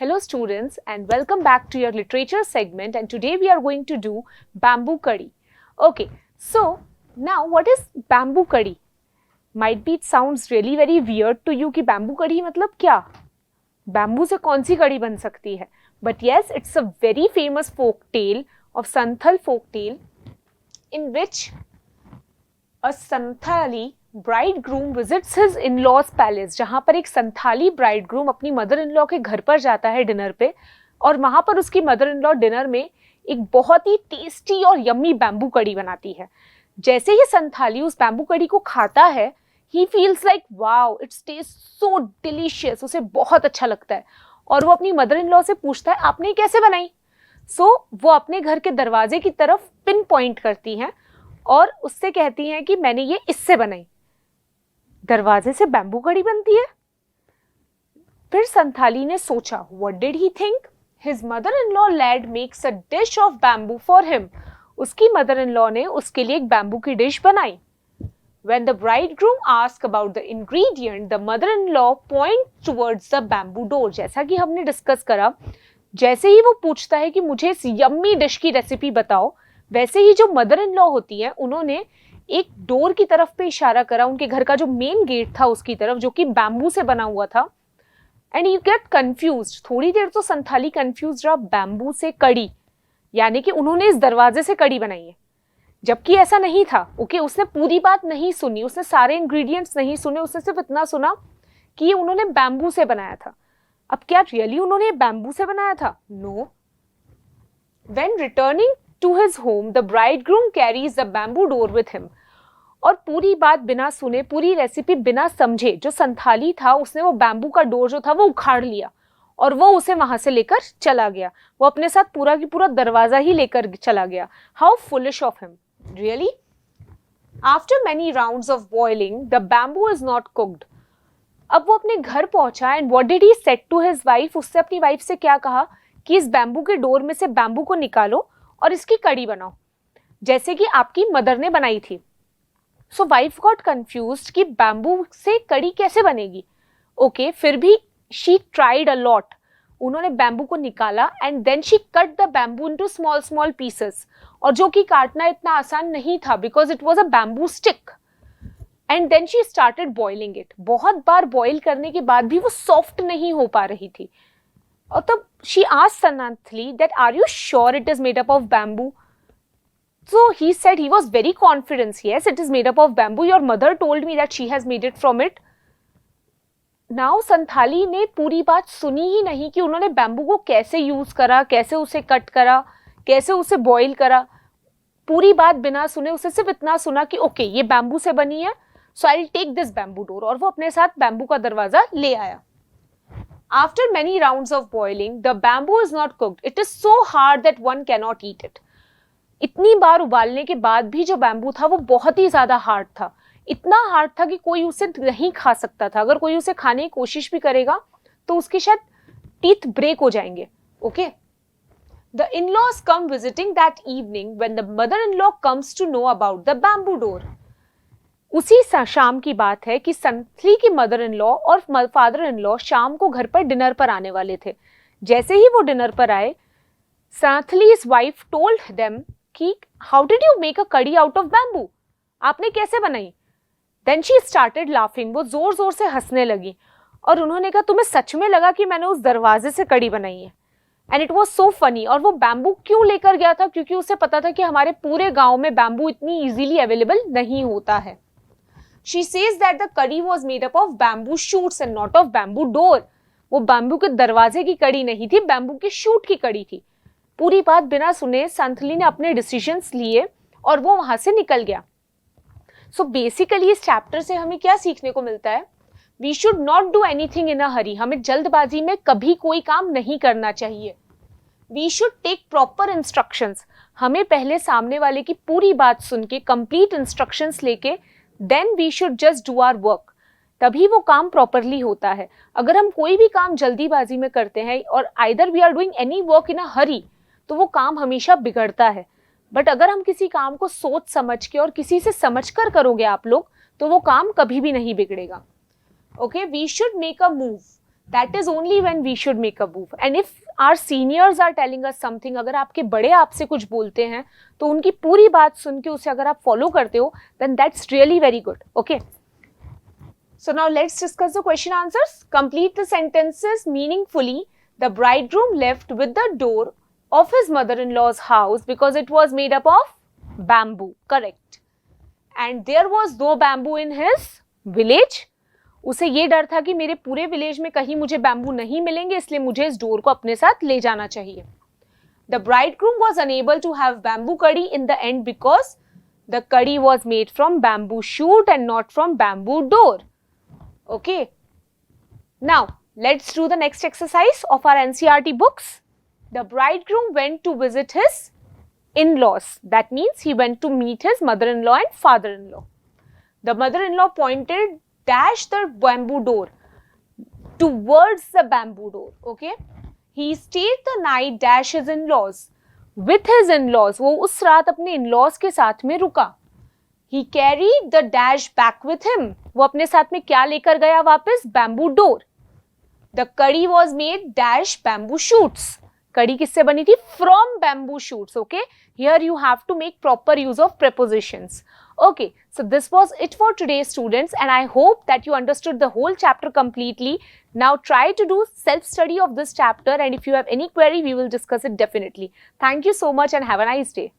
Hello students and welcome back to your literature segment, and today we are going to do bamboo curry. Okay, so now what is bamboo curry? Might be it sounds really very weird to you कि bamboo curry मतलब क्या? Bamboo से कौन सी कड़ी बन सकती है? But yes, it's a very famous folk tale of Santhal folk tale in which a Santhali bridegroom visits his in-laws palace, जहाँ पर एक संथाली bridegroom अपनी मदर इन लॉ के घर पर जाता है डिनर पे, और वहाँ पर उसकी मदर इन लॉ डिनर में एक बहुत ही टेस्टी और यम्मी बैम्बू कड़ी बनाती है. जैसे ही संथाली उस बैम्बू कड़ी को खाता है, he feels like wow, it tastes so delicious. उसे बहुत अच्छा लगता है और वो अपनी मदर इन लॉ से पूछता है आपने कैसे बनाई. वो अपने घर के दरवाजे की तरफ पिन पॉइंट करती हैं और उससे कहती हैं कि मैंने ये इससे बनाई. दरवाजे से बैम्बू कड़ी बनती है. फिर संथाली ने सोचा, what did he think? His mother in law had makes a dish of bamboo for him. उसकी मदर इन लॉ ने उसके लिए एक बैम्बू की डिश बनाई. When the bridegroom asked about the ingredient, the mother-in-law points towards the bamboo door. जैसा कि हमने डिस्कस करा, जैसे ही वो पूछता है कि मुझे इस यम्मी डिश की रेसिपी बताओ, वैसे ही जो मदर इन लॉ होती है उन्होंने एक डोर की तरफ पे इशारा करा, उनके घर का जो मेन गेट था उसकी तरफ, जो कि बैम्बू से बना हुआ था. And you get confused. थोड़ी देर तो संथाली कंफ्यूज रहा. बैम्बू से कड़ी, यानी कि उन्होंने इस दरवाजे से कड़ी बनाई है, जबकि ऐसा नहीं था. ओके, उसने पूरी बात नहीं सुनी, उसने सारे इंग्रेडिएंट्स नहीं सुने, उसने सिर्फ इतना सुना कि ये उन्होंने बैम्बू से बनाया था. अब क्या रियली उन्होंने बैम्बू से बनाया था? No. When returning to his home, the bridegroom carries the bamboo door with him. और पूरी बात बिना सुने, पूरी रेसिपी बिना समझे, जो संथाली था उसने वो बैम्बू का डोर जो था वो उखाड़ लिया और वो उसे वहां से लेकर चला गया. वो अपने साथ पूरा की पूरा दरवाजा ही लेकर चला गया. How foolish of him. Really? After many rounds of boiling, the bamboo is not cooked. अब वो अपने घर पहुंचा and what did he said to his wife? उससे अपनी वाइफ से क्या कहा कि इस बैम्बू के डोर में से बैम्बू को निकालो और इसकी कड़ी बनाओ, जैसे कि आपकी मदर ने बनाई थी. So wife got confused कि बैम्बू से कड़ी कैसे बनेगी. Okay, फिर भी she tried a lot. उन्होंने बैम्बू को निकाला and then she cut the bamboo into small small pieces, और जो कि काटना इतना आसान नहीं था because it was a bamboo stick. And then she started boiling it. बहुत बार बॉइल करने के बाद भी वो सॉफ्ट नहीं हो पा रही थी. और तब she asked Santhali that are you sure it is made up of bamboo. So he said, he was very confident, yes it is made up of bamboo, your mother told me that she has made it from it. Now Santhali ने पूरी बात सुनी ही नहीं कि उन्होंने bamboo को कैसे use करा, कैसे उसे कट करा, कैसे उसे बॉईल करा. पूरी बात बिना सुने उसे सिर्फ इतना सुना कि ओके ये बैम्बू से बनी है, so I will take this bamboo door, और वो अपने साथ बैम्बू का दरवाजा ले आया. After many rounds of boiling, the bamboo is not cooked. It is so hard that one can not eat it. इतनी बार उबालने के बाद भी जो बैम्बू था वो बहुत ही ज्यादा हार्ड था. इतना हार्ड था कि कोई उसे नहीं खा सकता था. अगर कोई उसे खाने की कोशिश भी करेगा तो उसके शायद टीथ ब्रेक हो जाएंगे. Okay. The in-laws come visiting that evening when the mother-in-law comes to know about the bamboo door. उसी शाम की बात है कि संथली की मदर इन लॉ और फादर इन लॉ शाम को घर पर डिनर पर आने वाले थे. जैसे ही वो डिनर पर आए, संथली's wife told them कि how did you make a curry out of bamboo? आपने कैसे बनाई? Then she started laughing. वो जोर जोर से हंसने लगी और उन्होंने कहा तुम्हें सच में लगा कि मैंने उस दरवाजे से कड़ी बनाई है? And it was so funny. और वो बैम्बू क्यों लेकर गया था? क्योंकि उसे पता था कि हमारे पूरे गांव में बैम्बू इतनी इजीली अवेलेबल नहीं होता है. She says that the curry was made up of bamboo shoots and not of bamboo door. वो बैम्बू के दरवाजे की कड़ी नहीं थी, बैम्बू के शूट की कड़ी थी. पूरी बात बिना सुने संथली ने अपने डिसीजंस लिए और वो वहां से निकल गया. सो बेसिकली इस चैप्टर से हमें क्या सीखने को मिलता है? We should not do anything in a hurry. हमें जल्दबाजी में कभी कोई काम नहीं करना चाहिए. We should take proper instructions. हमें पहले सामने वाले की पूरी बात सुन के कंप्लीट इंस्ट्रक्शंस लेके then we should just do our work. तभी वो काम प्रॉपरली होता है. अगर हम कोई भी काम जल्दीबाजी में करते हैं और either we are doing any work in a hurry, तो वो काम हमेशा बिगड़ता है. बट अगर हम किसी काम को सोच समझ के और किसी से समझ कर करोगे आप लोग, तो वो काम कभी भी नहीं बिगड़ेगा. Okay, we should make a move. that is only when we should make a move. And if our seniors are telling us something, अगर आपके बड़े आपसे कुछ बोलते हैं तो उनकी पूरी बात सुन के उसे अगर आप फॉलो करते हो, then that's really very good. Okay. So now let's discuss the question answers. Complete the sentences meaningfully. The bridegroom left with the door of his mother-in-law's house because it was made up of bamboo. Correct. And there was no bamboo in his village. उसे ये डर था कि मेरे पूरे village में कहीं मुझे बैम्बू नहीं मिलेंगे, इसलिए मुझे इस डोर को अपने साथ ले जाना चाहिए. The bridegroom was unable to have bamboo curry in the end because the curry was made from bamboo shoot and not from bamboo door. Okay. Now, let's do the next exercise of our NCERT books. The bridegroom went to visit his in-laws. That means he went to meet his mother-in-law and father-in-law. The mother-in-law pointed dash the bamboo door towards the bamboo door. Okay. He stayed the night dash his in-laws. With his in-laws. वो उस रात अपने in-laws के साथ में रुका. He carried the dash back with him. वो अपने साथ में क्या लेकर गया वापस? Bamboo door. The curry was made dash bamboo shoots. कड़ी किससे बनी थी? From bamboo shoots. Okay. Here you have to make proper use of prepositions. Okay. So this was it for today, students, and I hope that you understood the whole chapter completely. Now try to do self-study of this chapter, and if you have any query, we will discuss it definitely. Thank you so much and have a nice day.